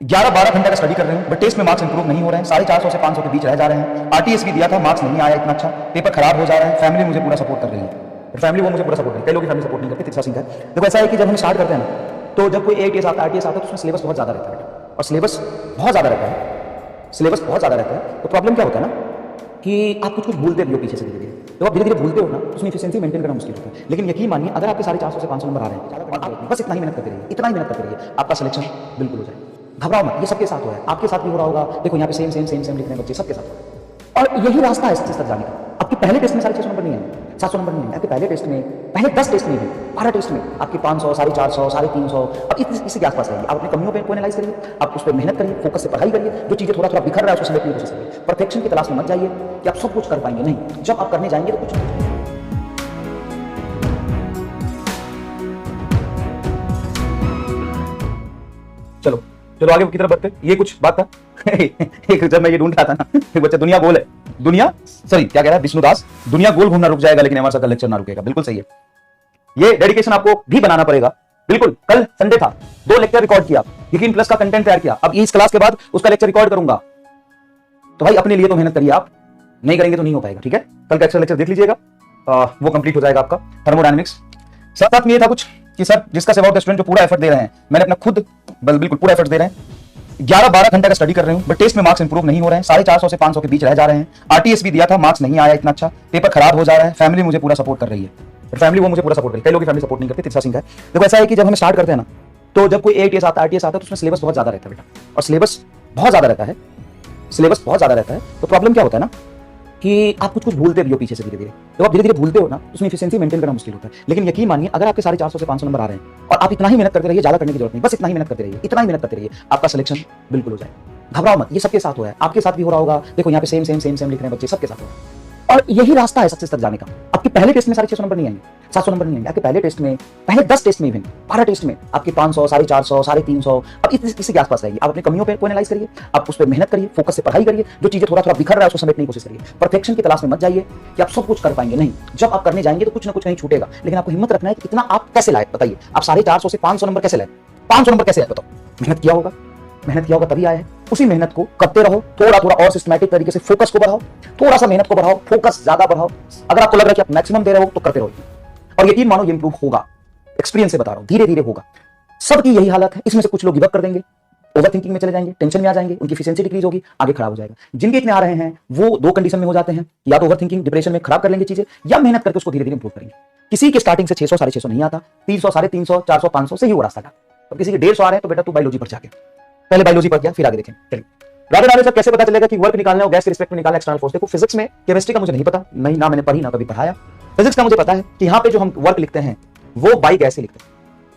11-12 घंटे का स्टडी कर रहे हूँ बट टेस्ट में मार्क्स इंप्रूव नहीं हो रहे हैं। 450 से 500 के बीच रह जा रहे हैं। आरटीएस भी दिया था, मार्क्स नहीं आया इतना अच्छा, पेपर खराब हो जा रहा है। फैमिली मुझे पूरा सपोर्ट कर रही है, फैमिली वो मुझे पूरा सपोर्ट कर रही है। कई लोग फैमिली सपोर्ट नहीं करते, तीसरा सीन है। देखो ऐसा है कि जब हम स्टार्ट करते हैं ना, तो जब कोई आईटीएस आता है तो उसमें सिलेबस बहुत ज़्यादा रहता है और सिलेबस बहुत ज़्यादा रहता है, सिलेबस बहुत ज़्यादा रहता है। तो प्रॉब्लम क्या होता है ना कि आप कुछ भूलते भी हो पीछे से धीरे धीरे। तो आप धीरे धीरे भूलते हो ना, उसमें एफिशिएंसी मेंटेन करना मुश्किल होता है। लेकिन यकीन मानिए, अगर आपके 450 से 500 नंबर आ रहे हैं और आप बस इतना ही मेहनत करते रहिए, इतना ही मेहनत करते रहिए, आपका सिलेक्शन बिल्कुल हो जाएगा। घबराओ मत, ये सबके साथ हो रहा है, आपके साथ भी हो रहा होगा। देखो यहाँ पे सेम सेम सेम सेम लिख रहे हैं बच्चे, सबके साथ हो रहा है। और यही रास्ता है सक्सेस तक जाने का। आपके पहले टेस्ट में 650 नंबर नहीं है, 700 नंबर नहीं है। आपके पहले टेस्ट में, पहले 10 टेस्ट में भी, 12 टेस्ट में आपके 500, 450, 350, अब इसी के आसपास रहेगी। आप अपनी कमियों को एनालाइज करिए, आप उस पर मेहनत करिए, फोकस से पढ़ाई करिए। जो चीजें थोड़ा थोड़ा बिखर रहा है उसको समेटने की कोशिश करिए। परफेक्शन की तलाश में मत जाइए कि आप सब कुछ कर पाएंगे, नहीं। जब आप करने जाएंगे तो कुछ चलो चलो आगे की तरफ बढ़ते। ये कुछ बात था एक जब मैं ये ढूंढ रहा था ना, एक बच्चा दुनिया गोल है, दुनिया सॉरी क्या कह रहा है विष्णुदास, दुनिया गोल घूमना रुक जाएगा लेकिन हमारे साथ लेक्चर ना रुकेगा। बिल्कुल सही है, ये डेडिकेशन आपको भी बनाना पड़ेगा। बिल्कुल, कल संडे था, 2 लेक्चर रिकॉर्ड किया, यकीन प्लस का कंटेंट तैयार किया। अब इस क्लास के बाद उसका लेक्चर रिकॉर्ड करूंगा, तो भाई अपने लिए तो मेहनत करिए। आप नहीं करेंगे तो नहीं हो पाएगा, ठीक है। कल का एक्स्ट्रा लेक्चर देख लीजिएगा, वो कंप्लीट हो जाएगा आपका थर्मोडायनेमिक्स। साथ साथ में ये था कुछ कि sir discuss about the student जो पूरा एफर्ट दे रहे हैं, मैंने अपना खुद बिल्कुल पूरा एफर्ट दे रहे हैं। 11-12 घंटे का स्टडी कर रहे हूँ बट टेस्ट में मार्क्स इंप्रूव नहीं हो रहे हैं। 450 से 500 के बीच रह जा रहे हैं। आरटीएस भी दिया था, मार्क्स नहीं आया इतना अच्छा, पेपर खराब हो जा रहा है। फैमिली मुझे पूरा सपोर्ट कर रही है, फैमिली वो मुझे पूरा सपोर्ट कर रही है। कई लोग फैमिली सपोर्ट नहीं करते, तीसरा सिंह है। देखो ऐसा है कि जब हम स्टार्ट करते हैं ना, तो जब कोई आईटीएस आता है तो उसमें सिलेबस बहुत ज्यादा रहता है बेटा, और सिलेबस बहुत ज्यादा रहता है, सिलेबस बहुत ज्यादा रहता है। तो प्रॉब्लम क्या होता है ना कि आप कुछ भूलते भी हो पीछे से धीरे धीरे। जब आप धीरे धीरे भूलते हो ना, उसमें एफिशिएंसी मेंटेन करना मुश्किल होता है। लेकिन यकीन मानिए, अगर आपके 450 से 500 नंबर आ रहे हैं और आप इतना ही मेहनत करते रहिए, ज्यादा करने की जरूरत नहीं, बस इतना ही मेहनत करते रहिए, इतना ही मेहनत करते रहिए, आपका सिलेक्शन बिल्कुल हो जाएगा। घबराओ मत, ये सबके साथ हो रहा है, आपके साथ भी हो रहा होगा। देखो यहाँ पे सेम सेम सेम सेम लिख रहे हैं बच्चे, सबके साथ हो रहा है। और यही रास्ता है सक्सेस तक जाने का। आपके पहले टेस्ट में 650 नंबर नहीं आएंगे, 700 नंबर नहीं आएंगे। आपके पहले टेस्ट में, पहले 10 टेस्ट में भी, 12 टेस्ट में आपके 500, 450, 350, अब इसी के आसपास रहेगी। आप अपनी कमियों को एनालाइज करिए, आप उस पर मेहनत करिए, फोकस से पढ़ाई करिए। जो चीजें थोड़ा थोड़ा बिखर रहा है उसको समेटने की कोशिश करिए। परफेक्शन की तलाश में मत जाइए कि आप सब कुछ कर पाएंगे, नहीं। जब आप करने जाएंगे तो कुछ ना कुछ कहीं छूटेगा। लेकिन आपको हिम्मत रखना है कि इतना आप कैसे लाए, बताइए। आप 450 से 500 नंबर कैसे लाए, 500 नंबर कैसे लाए बताओ। मेहनत किया होगा तभी आया है। उसी मेहनत को करते रहो, थोड़ा थोड़ा और सिस्टमैटिक तरीके से फोकस को बढ़ाओ, थोड़ा सा मेहनत को बढ़ाओ, फोकस ज्यादा बढ़ाओ। अगर आपको लग रहा है कि आप मैक्सिमम दे रहे हो तो करते रहो, और यकीन मानो ये इंप्रूव होगा। एक्सपीरियंस से बता रहा हूं, धीरे धीरे होगा। सबकी यही हालत है। इसमें से कुछ लोग गिव अप कर देंगे, ओवर थिंकिंग में चले जाएंगे, टेंशन में आ जाएंगे, उनकी एफिशिएंसी डिक्रीज होगी, आगे खराब हो जाएगा। जिनके इतने आ रहे हैं वो 2 कंडीशन में हो जाते हैं, या तो ओवर थिंकिंग डिप्रेशन में खराब कर लेंगे चीजें, या मेहनत करके उसको धीरे धीरे इंप्रूव करेंगे। किसी के स्टार्टिंग से 600, 650 नहीं आता, 300, 350, 400, 500 से ही वो रास्ता था। अब किसी के 150 आ रहे हैं तो बेटा तू बायोलॉजी पर जाके पहले बायोलॉजी पर गया, फिर आगे देखें। चलिए राधे राधे सर, कैसे पता चलेगा कि वर्क निकालना है और गैस के रिस्पेक्ट में निकालना एक्सटर्नल फोर्स? देखो फिजिक्स में, केमिस्ट्री का मुझे नहीं पता, नहीं ना मैंने पढ़ी ना कभी पढ़ाया। फिजिक्स का मुझे पता है कि यहाँ पे जो हम वर्क लिखते हैं वो बाई गैस ही लिखते हैं,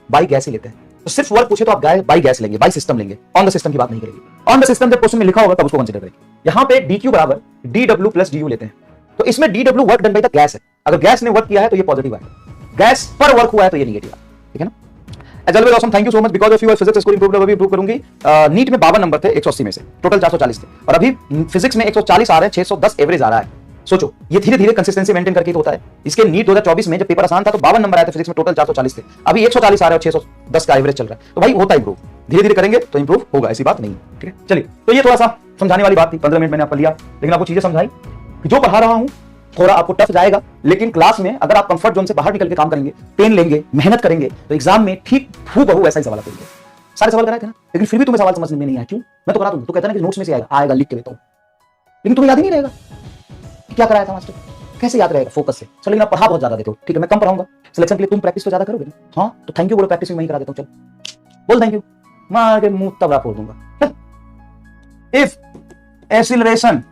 बाई गैस ही लेते हैं। तो सिर्फ वर्क पूछे तो आप बाई गैस लेंगे, बाई सिस्टम लेंगे, ऑन द सिस्टम की बात नहीं करेंगे। ऑन द सिस्टम जब क्वेश्चन में लिखा होगा तब उसको कंसीडर करेंगे। यहाँ पे dq बराबर dw प्लस du लेते हैं, तो इसमें dw work done by the gas है। अगर गैस ने वर्क किया है तो ये पॉजिटिव आएगा, गैस पर वर्क हुआ है तो ये निगेटिव आएगा, ठीक है ना। As always awesome, thank you so much because of you physics score improve, अभी इंप्रूव करूंगी। नीट में 52 नंबर थे 180 में से, टोटल 440 थे, और अभी फिजिक्स में 140 आ रहे हैं, 610 एवरेज आ रहा है। सोचो ये धीरे धीरे कंसिस्टेंसी मेंटेन करके तो होता है। इसके नीट 2024 में जब पेपर आसान था तो 52 नंबर आए थे फिजिक्स में, टोटल 440 थे, अभी 140 आ रहे हैं और 610 का एवरेज चल रहा है। तो भाई होता है इंप्रूव, धीरे धीरे करेंगे तो इंप्रूव होगा, ऐसी बात नहीं, ठीक है। चलिए, तो ये थोड़ा सा समझाने वाली बात थी, 15 मिनट मैंने आपको लिया, लेकिन आपको चीजें समझाई। जो पढ़ा रहा हूं थोड़ा आपको टफ जाएगा, लेकिन क्लास में अगर आप कंफर्ट जोन से बाहर निकल के काम करेंगे, पेन लेंगे, मेहनत करेंगे, तो एग्जाम में ठीक हूबहू ऐसा ही सवाल करेंगे। सारे सवाल कराए थे ना, लेकिन फिर भी तुम्हें सवाल समझ में नहीं आया, क्यों? मैं तो करा दूंगा, तो कहता ना कि नोट्स में से आएगा लिख के देता हूं, लेकिन तुम्हें याद ही नहीं रहेगा कि क्या कराया था मास्टर, कैसे याद रहेगा फोकस से। चलो, लेकिन आप पढ़ा बहुत ज्यादा देते हो, ठीक है, मैं कम पढ़ाऊंगा। सिलेक्शन के लिए तुम प्रैक्टिस तो ज्यादा करोगे ना। हाँ, तो थैंक यू बोलो, प्रैक्टिस में वहीं करा देता हूं। चल बोल थैंक यू, मार के मुंह तबला फोड़ दूंगा। If acceleration